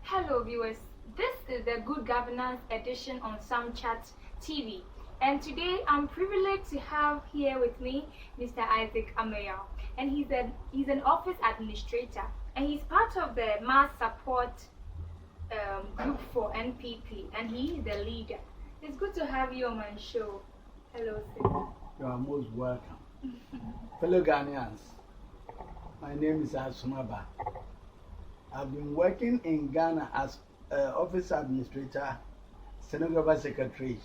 Hello viewers, this is the Good Governance edition on SamChat TV, and today I'm privileged to have here with me Mr. Isaac Amoyaw, and he's an office administrator, and he's part of the mass support group for NPP, and he is the leader. It's good to have you on my show. Hello, sir. You are most welcome. Fellow Ghanaians, my name is Asumaba. I've been working in Ghana as office administrator, stenographer secretary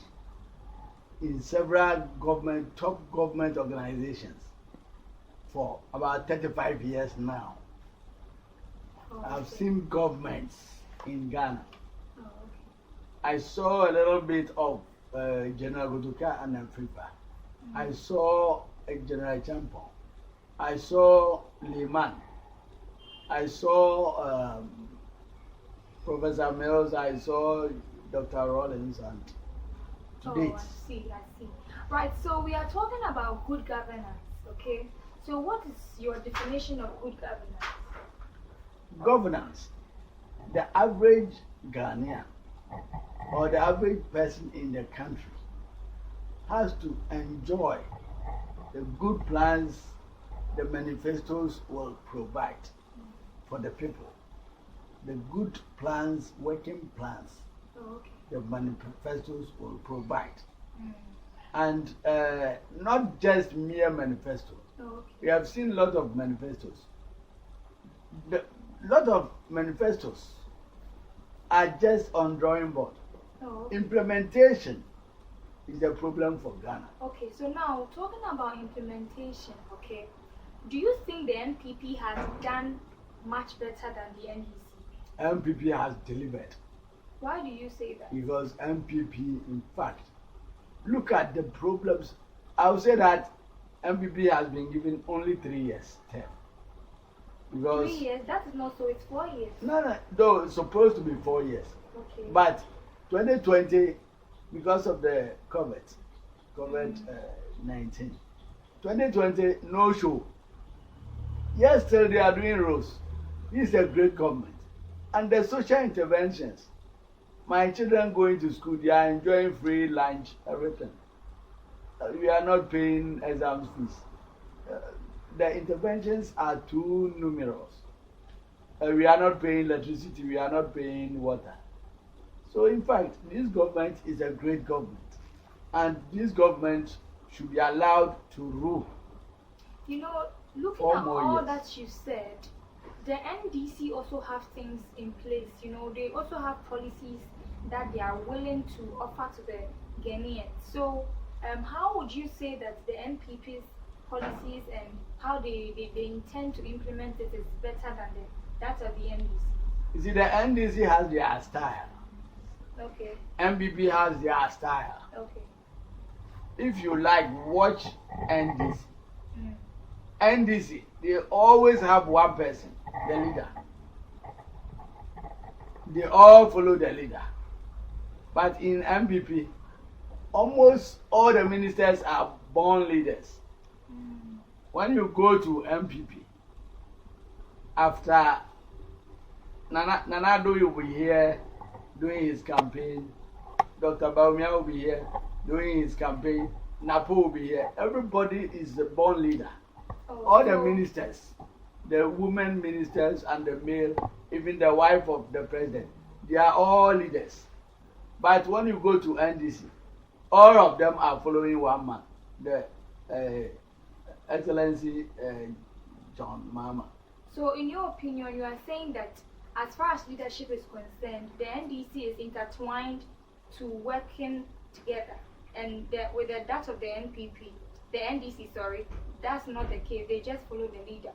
in several top government organizations for about 35 years now. I've seen governments in Ghana. I saw a little bit of General Gotuka and Afripa. I saw General Champon. I saw Lehman. I saw Professor Mills. I saw Dr. Rollins, and to date. I see. Right, so we are talking about good governance, okay? So what is your definition of good governance? Governance. The average Ghanaian or the average person in the country has to enjoy the good plans the manifestos will provide for the people. The good plans, working plans, the manifestos will provide. And not just mere manifestos. We have seen a lot of manifestos. A lot of manifestos are just on drawing board. Implementation is the problem for Ghana. Okay, so now talking about implementation, okay, do you think the NPP has done much better than the NDC? NPP has delivered. Why do you say that? Because NPP, in fact, look at the problems. I would say that NPP has been given only 3 years term. Because 3 years? That is not so, it's 4 years. No, though it's supposed to be 4 years. Okay. But 2020, because of the COVID-19, 2020, no show. Yes, still they are doing roads. This is a great government. And the social interventions, my children going to school, they are enjoying free lunch, everything. We are not paying exam fees. The interventions are too numerous. We are not paying electricity, we are not paying water. So in fact, this government is a great government. And this government should be allowed to rule. You know, looking at all that you said, the NDC also have things in place. You know, they also have policies that they are willing to offer to the Ghanaians. So how would you say that the NPP's policies and how they intend to implement it is better than that of the NDC? You see, the NDC has their style. Okay. NPP has their style. Okay. If you like, watch NDC. NDC, they always have one person, the leader. They all follow the leader. But in NPP, almost all the ministers are born leaders. When you go to NPP, after Nanado will be here doing his campaign, Dr. Baumia will be here doing his campaign, Napo will be here. Everybody is the born leader. All the ministers, the women ministers and the male, even the wife of the president, they are all leaders. But when you go to NDC, all of them are following one man, the Excellency John Mahama. So in your opinion, you are saying that as far as leadership is concerned, the NDC is intertwined to working together, and with that of the NDC, that's not the case. They just follow the leader.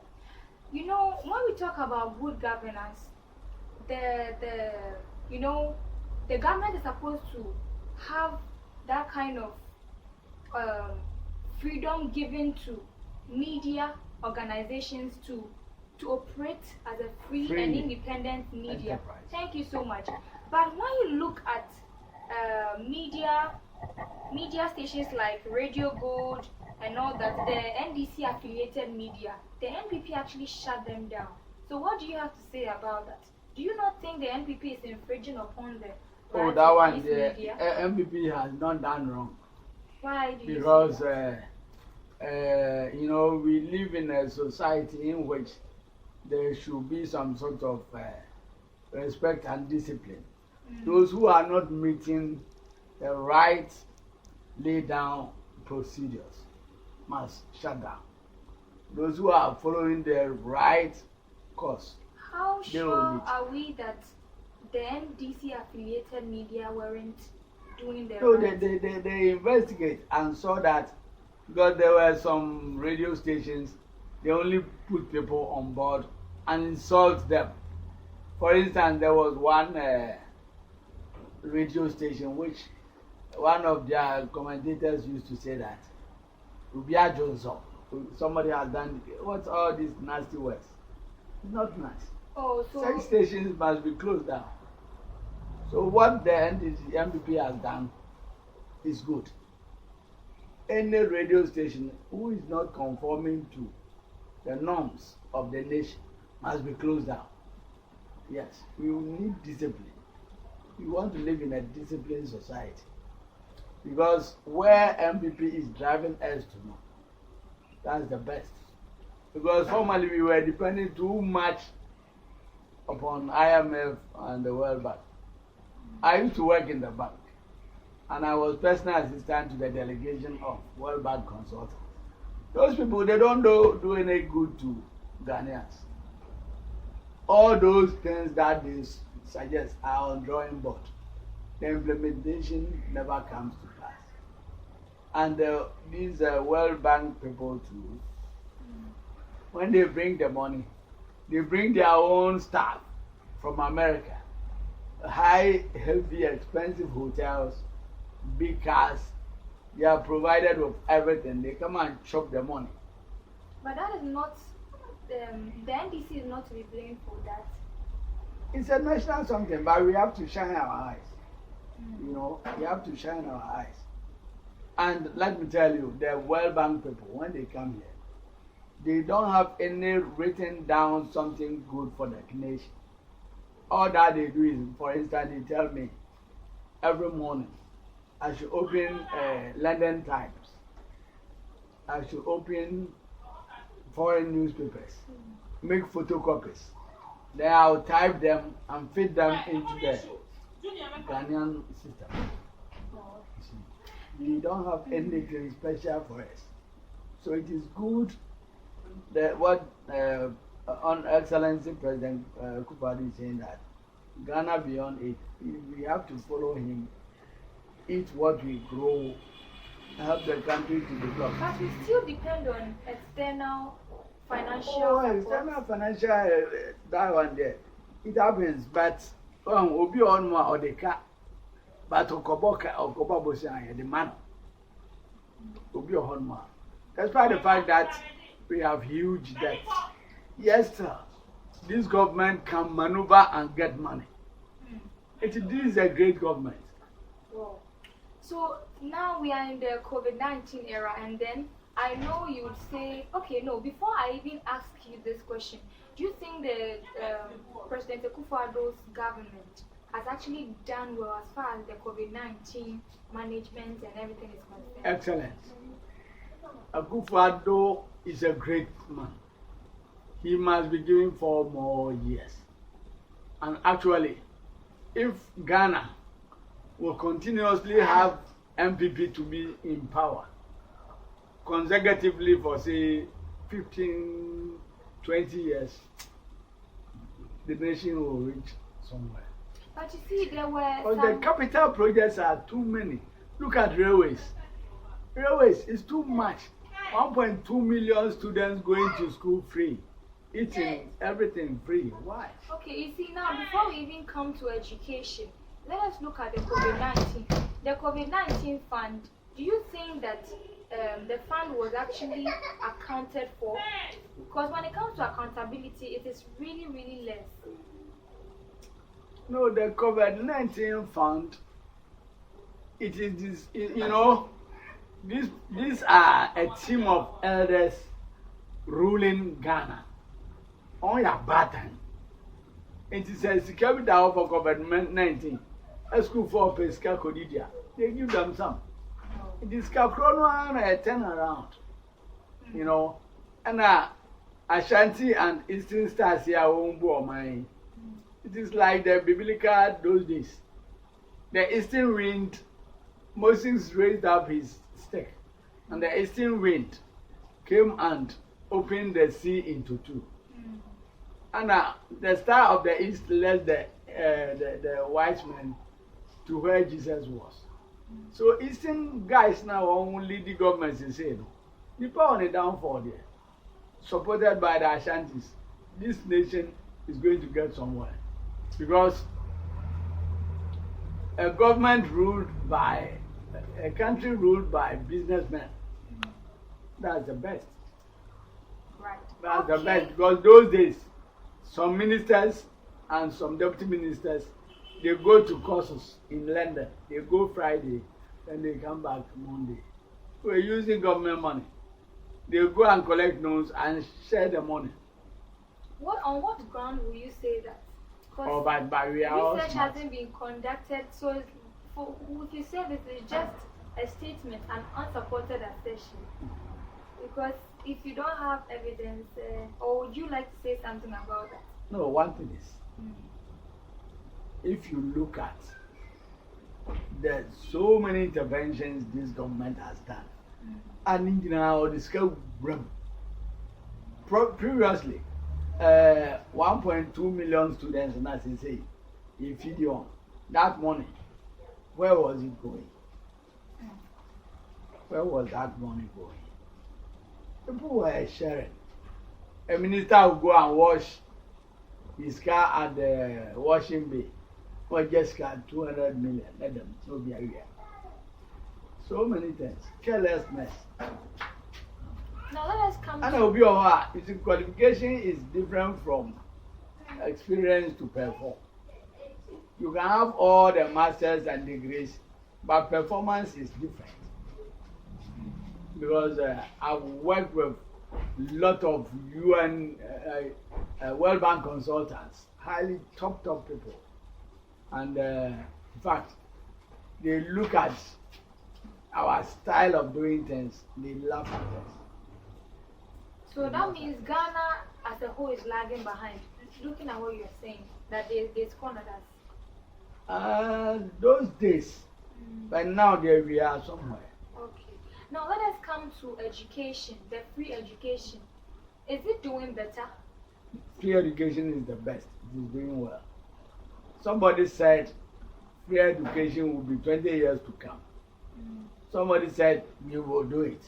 You know, when we talk about good governance, the government is supposed to have that kind of freedom given to media organizations to operate as a free and independent media. Enterprise. Thank you so much. But when you look at media stations like Radio Gold and all that, the NDC affiliated media, the NPP actually shut them down. So what do you have to say about that? Do you not think the NPP is infringing upon the Oh, rights that of one, these the media? MPP has not done wrong. Why do you Because, say you know, we live in a society in which there should be some sort of respect and discipline. Those who are not meeting the right laid down procedures must shut down. Those who are following the right course. How they will sure meet. are we that the NDC affiliated media weren't doing their So right? they investigate and saw that because there were some radio stations, they only put people on board and insult them. For instance, there was one radio station which one of their commentators used to say that Rubia Johnson, somebody has done, what's all these nasty words? It's not nice. Oh, so Such stations must be closed down. So what the MPP has done is good. Any radio station who is not conforming to the norms of the nation must be closed down. Yes, we will need discipline. We want to live in a disciplined society. Because where MPP is driving us to know, that's the best. Because formerly we were depending too much upon IMF and the World Bank. I used to work in the bank, and I was personal assistant to the delegation of World Bank consultants. Those people, they don't do any good to Ghanaians. All those things that they suggest are on drawing board. The implementation never comes to pass. And these World Bank people too, when they bring the money, they bring their own staff from America. High, heavy, expensive hotels, big cars. They are provided with everything. They come and chop the money. but that is not the NDC is not to be blamed for that. It's a national something, but we have to shine our eyes. You know, we have to shine our eyes. And let me tell you, the World Bank people, when they come here, they don't have any written down something good for the nation. All that they do is, for instance, they tell me every morning I should open London Times. I should open foreign newspapers, make photocopies. Then I'll type them and feed them into the Ghanaian system. They don't have anything special for us. So it is good that what on Excellency President Kupadi is saying that Ghana beyond it, we have to follow him, eat what we grow, help the country to develop. But we still depend on external financial support. External financial, that one there, it happens, but obi on ma or the car, but okoboka or kobabosa the man, obi on ma. Despite the fact that we have huge debt, yes, sir, this government can maneuver and get money. This is a great government. Wow. So now we are in the COVID-19 era, and then I know you would say, okay, no, before I even ask you this question, do you think the President Akufo-Addo's government has actually done well as far as the COVID-19 management and everything is concerned? Excellent. Akufo-Addo is a great man. He must be given 4 more years. And actually, if Ghana will continuously have MPP to be in power consecutively for say 15, 20 years, the nation will reach somewhere. But you see, there were But the capital projects are too many. Look at railways. Railways is too much. 1.2 million students going to school free, eating everything free. Why? Okay, you see, now before we even come to education, let us look at the COVID-19. The COVID-19 fund, do you think that the fund was actually accounted for? Because when it comes to accountability, it is really, really less. No, the COVID-19 fund, it is this, you know, these are a team of elders ruling Ghana on your button. It says security down for COVID-19. A school for Pesca Codidia. They give them some. It is Caprono and a turn around. You know, and Ashanti and Eastern Stars here won't bore mine. It is like the biblical those days. The eastern wind, Moses raised up his stick, and the eastern wind came and opened the sea into two. And the star of the east led the wise men to where Jesus was. So eastern guys now only the government is saying, people on the downfall there, supported by the Ashantis, this nation is going to get somewhere. Because a government ruled by, a country ruled by businessmen, that's the best. Right. That's the best, because those days, some ministers and some deputy ministers, they go to courses in London. They go Friday, then they come back Monday. We're using government money. They go and collect loans and share the money. On what ground will you say that? Oh, but we are research hasn't been conducted, so if you say this is just a statement, an unsupported assertion. Because if you don't have evidence, or would you like to say something about that? No, one thing is, if you look at there's so many interventions this government has done, and now discuss previously. 1.2 million students, and as I say, in Fidion, that money, where was it going? Where was that money going? People were sharing. A minister would go and wash his car at the washing bay for just 200 million. Let them so be aware. So many things. Carelessness. Now let us come and to qualification is different from experience to perform. You can have all the masters and degrees, but performance is different. Because I've worked with a lot of UN World Bank consultants, highly top people. And in fact, they look at our style of doing things, they laugh at us. So that means Ghana as a whole is lagging behind. Looking at what you're saying, that they scorned us. Those days, but now there we are somewhere. Okay. Now let us come to education, the free education. Is it doing better? Free education is the best. It is doing well. Somebody said free education will be 20 years to come. Somebody said we will do it.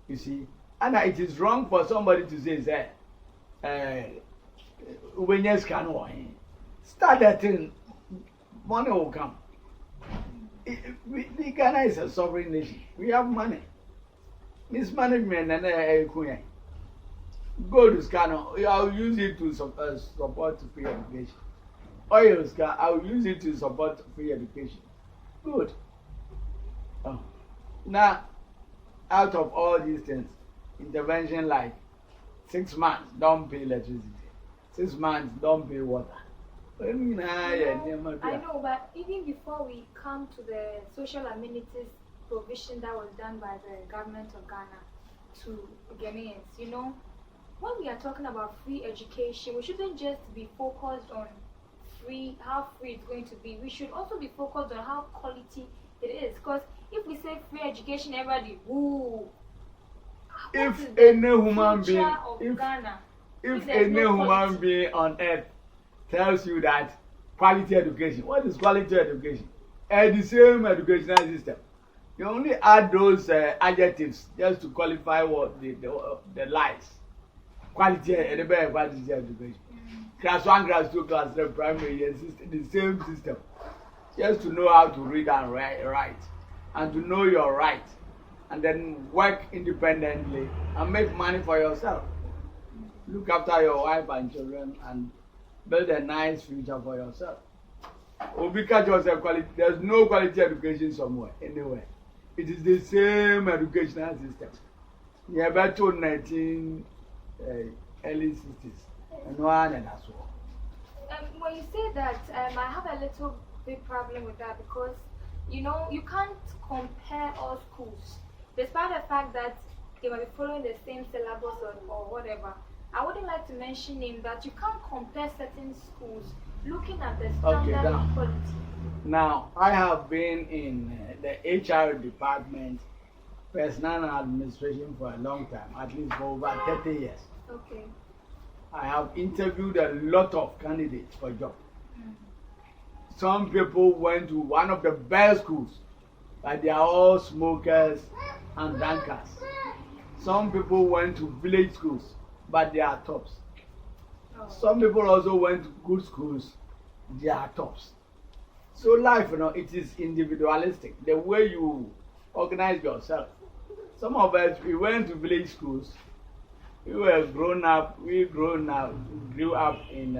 You see? And it is wrong for somebody to say, when you scan one, start that thing, money will come. Ghana is a sovereign nation. We have money. Mismanagement and go to scan. I'll use it to support free education. Oil scan. I'll use it to support free education. Good. Now, out of all these things, intervention like 6 months don't pay electricity, 6 months don't pay water. I know, but even before we come to the social amenities provision that was done by the government of Ghana to Ghanaians, you know, when we are talking about free education, we shouldn't just be focused on how free it's going to be. We should also be focused on how quality it is. Because if we say free education, everybody, woo. If any human being, if any no human being on earth tells you that quality education, what is quality education? The same educational system. You only add those adjectives just to qualify what the lies. Quality, quality education. Class 1, class 2, class 3, primary, the same system. Just to know how to read and write, and to know your right, and then work independently and make money for yourself. Look after your wife and children and build a nice future for yourself. There's no quality education somewhere, anywhere. It is the same educational system. Yeah, back to early 60s. And one and that's all. when you say that, I have a little big problem with that because you can't compare all schools, despite the fact that they might be following the same syllabus or whatever. I wouldn't like to mention names that you can't compare certain schools looking at the standard now. quality. Now, I have been in the HR department, personnel and administration for a long time, at least for over 30 years. Okay. I have interviewed a lot of candidates for job. Some people went to one of the best schools, but they are all smokers and drunkards. Some people went to village schools, but they are tops. Some people also went to good schools, they are tops. So life, it is individualistic. The way you organize yourself. Some of us, we went to village schools. We were grew up in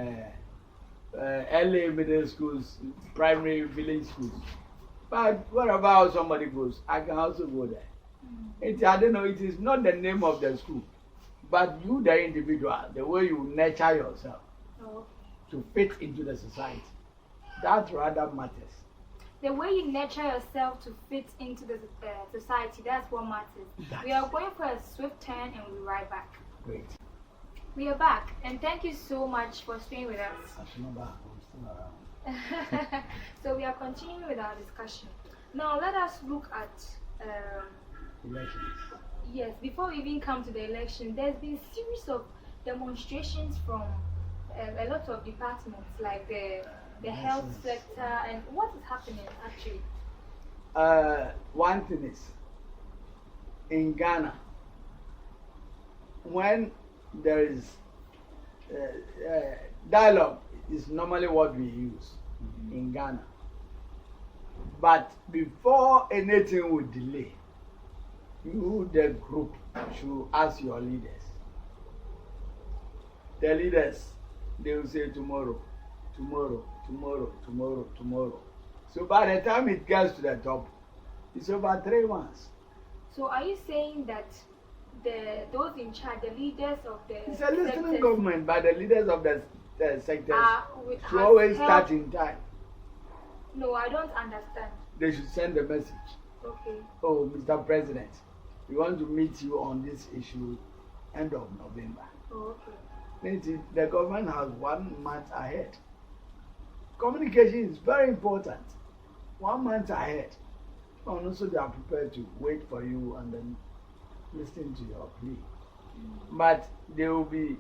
LA middle schools, primary village schools. But wherever somebody goes, I can also go there. I don't know, it is not the name of the school, but you, the individual, the way you nurture yourself to fit into the society. That rather matters. The way you nurture yourself to fit into the society, that's what matters. We are going for a swift turn and we'll be right back. Great. We are back, and thank you so much for staying with us. I'm still around. So we are continuing with our discussion. Now let us look at elections. Yes, before we even come to the election, there's been a series of demonstrations from a lot of departments, like the health sector, and what is happening actually? One thing is, in Ghana, when there is dialogue, is normally what we use in Ghana. But before anything would delay, you, the group, should ask your leaders. The leaders, they will say tomorrow, tomorrow, tomorrow, tomorrow, tomorrow. So by the time it gets to the top, it's over 3 months. So are you saying that those in charge, the leaders of the it's a listening government, but the leaders of the sectors should always start in time. No, I don't understand. They should send a message. Okay. Oh, Mr. President, we want to meet you on this issue end of November. Oh, okay. The government has 1 month ahead. Communication is very important. 1 month ahead. And also they are prepared to wait for you and then listen to your plea. But they will be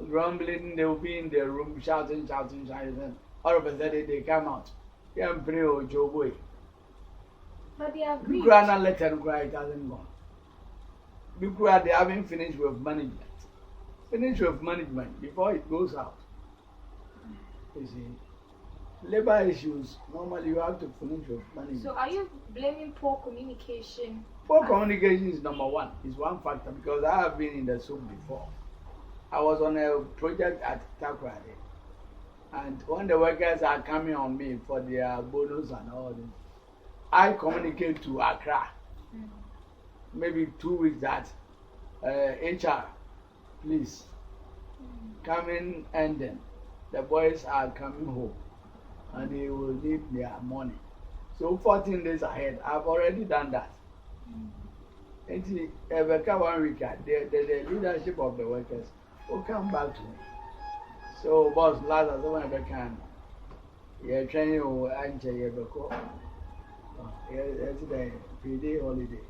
grumbling, they will be in their room shouting. All of a sudden they come out. But they agreed. You cannot let them cry, it hasn't gone. Because they haven't finished with management. Finish with management before it goes out. You see, labor issues, normally you have to finish with management. So are you blaming poor communication? Poor communication is number one. It's one factor because I have been in the soup before. I was on a project at Takrade. And when the workers are coming on me for their bonus and all this, I communicate to Accra. Maybe 2 weeks that HR, please come in and then the boys are coming home and they will need their money. So 14 days ahead, I've already done that. And every 1 week, the leadership of the workers will come back to me. So, boss, last as one ever can. You're training you and you go. It's the 3-day holiday.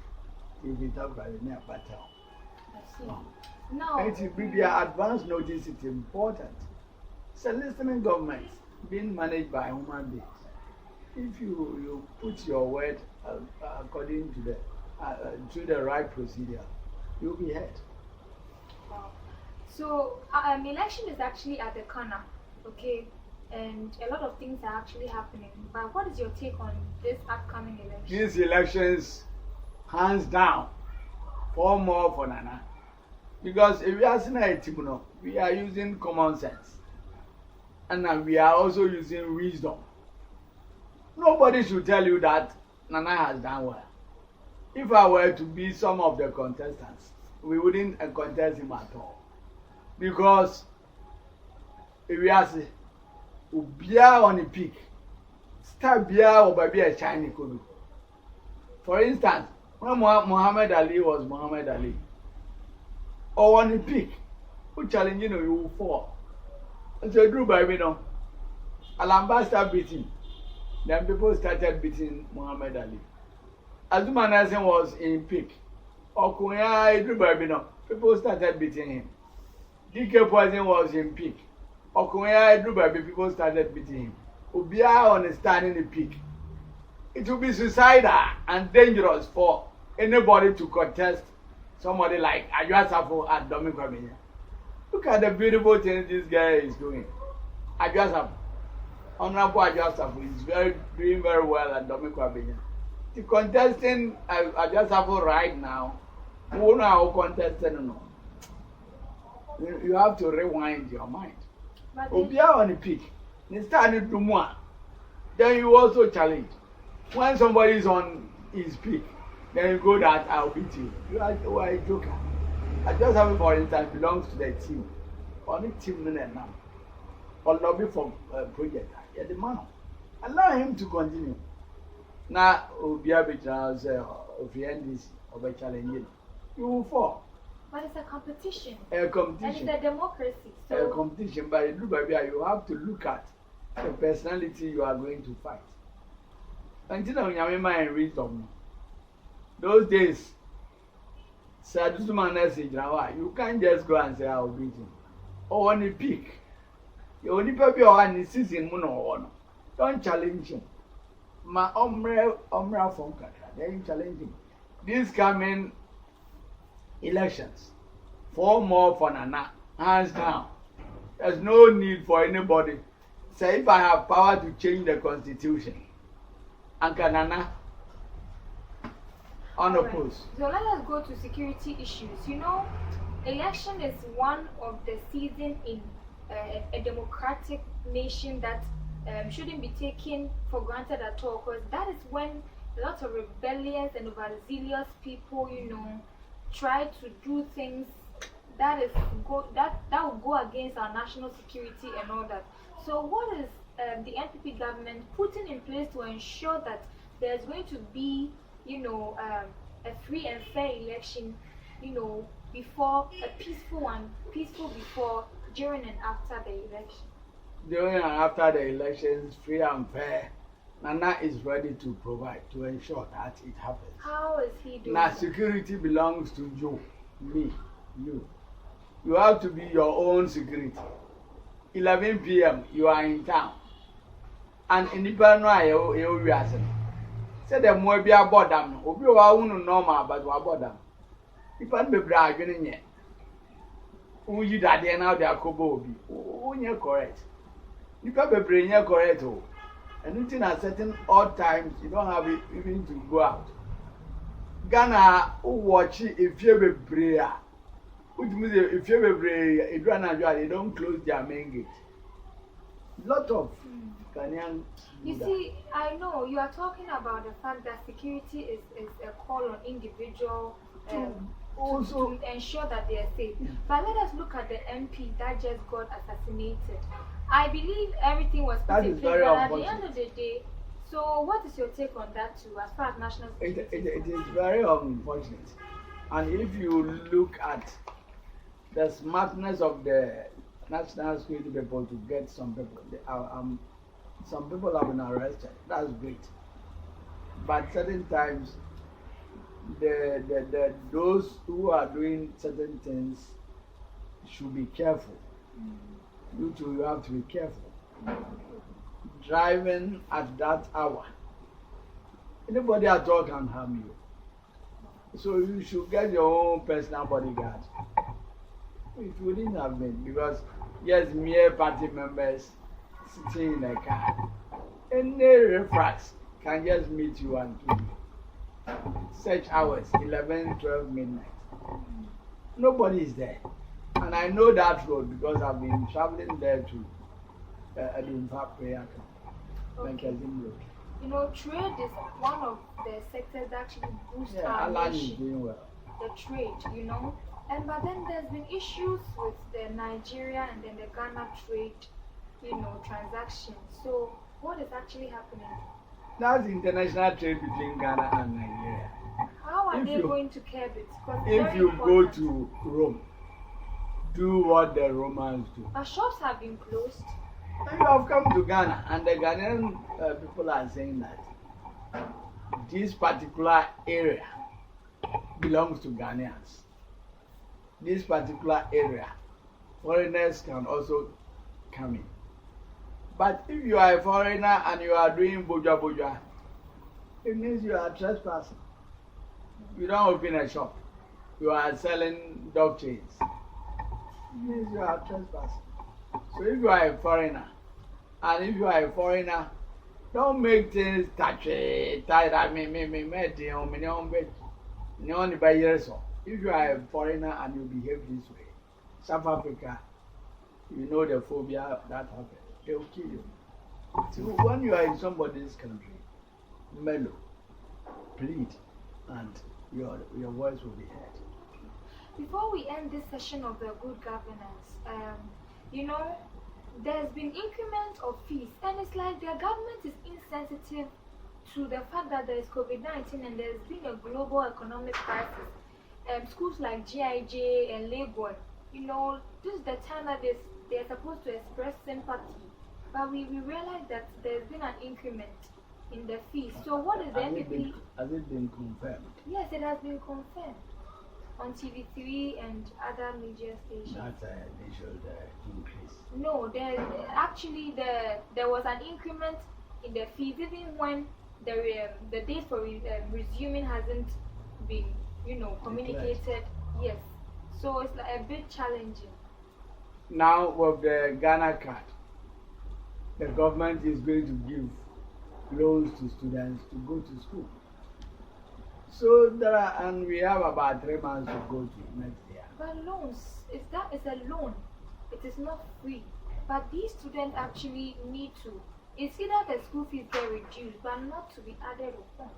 If you talk about the near battle. I see. No. And to be the advance notice, it's important. It's a listening government being managed by human beings. If you put your word according to the right procedure, you'll be heard. Wow. So, election is actually at the corner, okay? And a lot of things are actually happening. But what is your take on this upcoming election? These elections, hands down, 4 more for Nana. Because if we are seeing a tribunal, we are using common sense. And we are also using wisdom. Nobody should tell you that Nana has done well. If I were to be some of the contestants, we wouldn't contest him at all. Because if we are Ubia on the peak. Start Bia or Baby a Chinese Kudu. For instance, when Muhammad Ali was Muhammad Ali, or on the peak, who challenge you will fall. And so Drew Baby no. Alamba started beating. Then people started beating Muhammad Ali. Azuma Nelson was in peak. Okunya Drew Baby no. People started beating him. DK Poison was in peak. Okunya Drew Baby, people started beating him. Ubia on standing the peak. It will be suicidal and dangerous for anybody to contest somebody like Ajwasafo and Domin Kwabenya. Look at the beautiful thing this guy is doing. Ajwasafo. Honorable Ajwasafo is doing very well at Domin Kwabenya. The contesting Ajwasafo right now, who now contesting no. You have to rewind your mind. Ubia on the peak. Then you also challenge. When somebody is on his peak, then you go that I'll beat you. You are a joker. I just have it, for instance, belongs to the team. Only team minute now. Or lobby for project. Yeah, the man. Allow him to continue. Now, Ubia Bichas of the NDC of a challenge. You will fall. But it's a competition. A competition. And it's a democracy. So a competition, but you have to look at the personality you are going to fight. Until you mind wisdom. Those days, you can't just go and say I'll beat him. Or on the peak. You only pay on the season mono. Don't challenge him. My omra from Katra, then challenge him. These coming elections, 4 more for Nana, hands down. There's no need for anybody. Say if I have power to change the constitution, and Nana unopposed. Right. So let us go to security issues. You know, election is one of the season in a democratic nation that shouldn't be taken for granted at all, because that is when a lot of rebellious and overzealous people, you know, try to do things that will go against our national security and all that. So what is the NPP government putting in place to ensure that there's going to be, you know, a free and fair election, you know, before a peaceful one, peaceful before, during and after the election? During and after the elections, free and fair, Nana is ready to provide, to ensure that it happens. How is he doing now, that? security belongs to you, me, you. You have to be your own security. 11 p.m., you are in town. And in the Pano, you are said the more be about them, or be our own normal, but about them. If I'm be bragging yet. Who you that they now they are Kobobi? Oh, you're correct. You can't be bringing your correct. Anything at certain odd times, you don't have it even to go out. Ghana, who watch it if you're a prayer. Which means if you're a prayer, they don't close their main gate. Lot of Ghanaian. You see, I know you are talking about the fact that security is a call on individual also to ensure that they are safe. But let us look at the MP that just got assassinated. I believe everything was put in place, but at the end of the day, so what is your take on that too, as far as national security? It is very unfortunate. And if you look at the smartness of the national security people to get some people, some people have been arrested. That's great. But certain times, those who are doing certain things should be careful. You too, you have to be careful. Driving at that hour, anybody at all can harm you. So you should get your own personal bodyguard. It wouldn't have been, because yes, mere party members sitting in a car, any refrax can just meet you and kill you. Such hours, 11, 12 midnight. Nobody is there. And I know that road because I've been traveling there to Adunfa prayer camp. You know, trade is one of the sectors that actually boosts our Alan nation. is doing well. The trade, you know. But then there's been issues with the Nigeria and then the Ghana trade transactions. So what is actually happening? That's international trade between Ghana and Nigeria. How are they going to curb it? If you go to Rome, do what the Romans do. Our shops have been closed. And you have come to Ghana, and the Ghanaian people are saying that this particular area belongs to Ghanaians. This particular area, foreigners can also come in. But if you are a foreigner and you are doing boja boja, it means you are trespassing. You don't open a shop. You are selling dog chains. It means you are trespassing. So if you are a foreigner, and if you are a foreigner, don't make things touchy, tight. If you are a foreigner and you behave this way, South Africa, you know the phobia that happens. They will kill you. So when you are in somebody's country, mellow, plead, and your voice will be heard. Before we end this session of the good governance, there's been increment of fees, and it's like the government is insensitive to the fact that there is COVID-19 and there's been a global economic crisis. Schools like GIJ and Lagos, this is the time that they're supposed to express sympathy. But we realize that there's been an increment in the fees. So what is the NDP? Has it been confirmed? Yes, it has been confirmed on TV3 and other media stations. That they should increase. No, there was an increment in the fees even when the date for resuming hasn't been communicated. Declared. Yes, so it's like a bit challenging. Now with the Ghana card, the government is going to give loans to students to go to school. So and we have about 3 months to go to next year. But loans, is a loan. It is not free. But these students actually need to. It's either the school fees get reduced, but not to be added upon.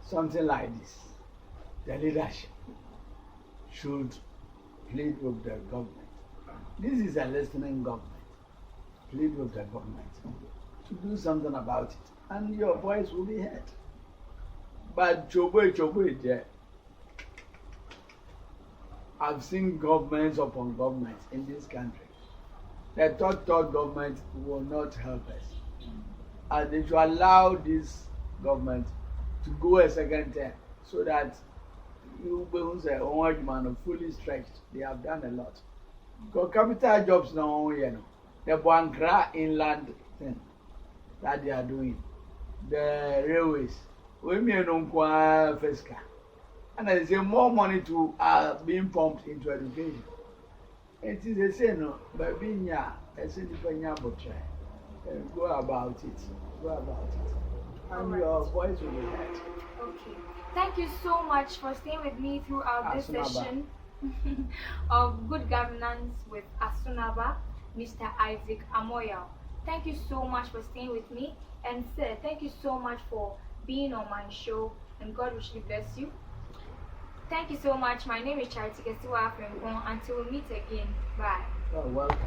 Something like this. The leadership should plead with the government. This is a listening government. Plead with the government to do something about it, and your voice will be heard. But chobo, I've seen governments upon governments in this country. The third government will not help us. And they should allow this government to go a second term so that you will say, oh, man, are fully stretched. They have done a lot. Because capital jobs now, the Bankra inland thing that they are doing, the railways, women don't fiscal. And I say more money to being pumped into education. It is the same, no, but being ya, I say go about it. Go about it. And right. Your voice will be heard. Okay. Thank you so much for staying with me throughout this session of Good Governance with Asunaba, Mr. Isaac Amoyaw. Thank you so much for staying with me. And sir, thank you so much for being on my show, and God richly bless you. Thank you so much. My name is Charity Kesiwa Afremkon. Until we meet again. Bye. You're welcome.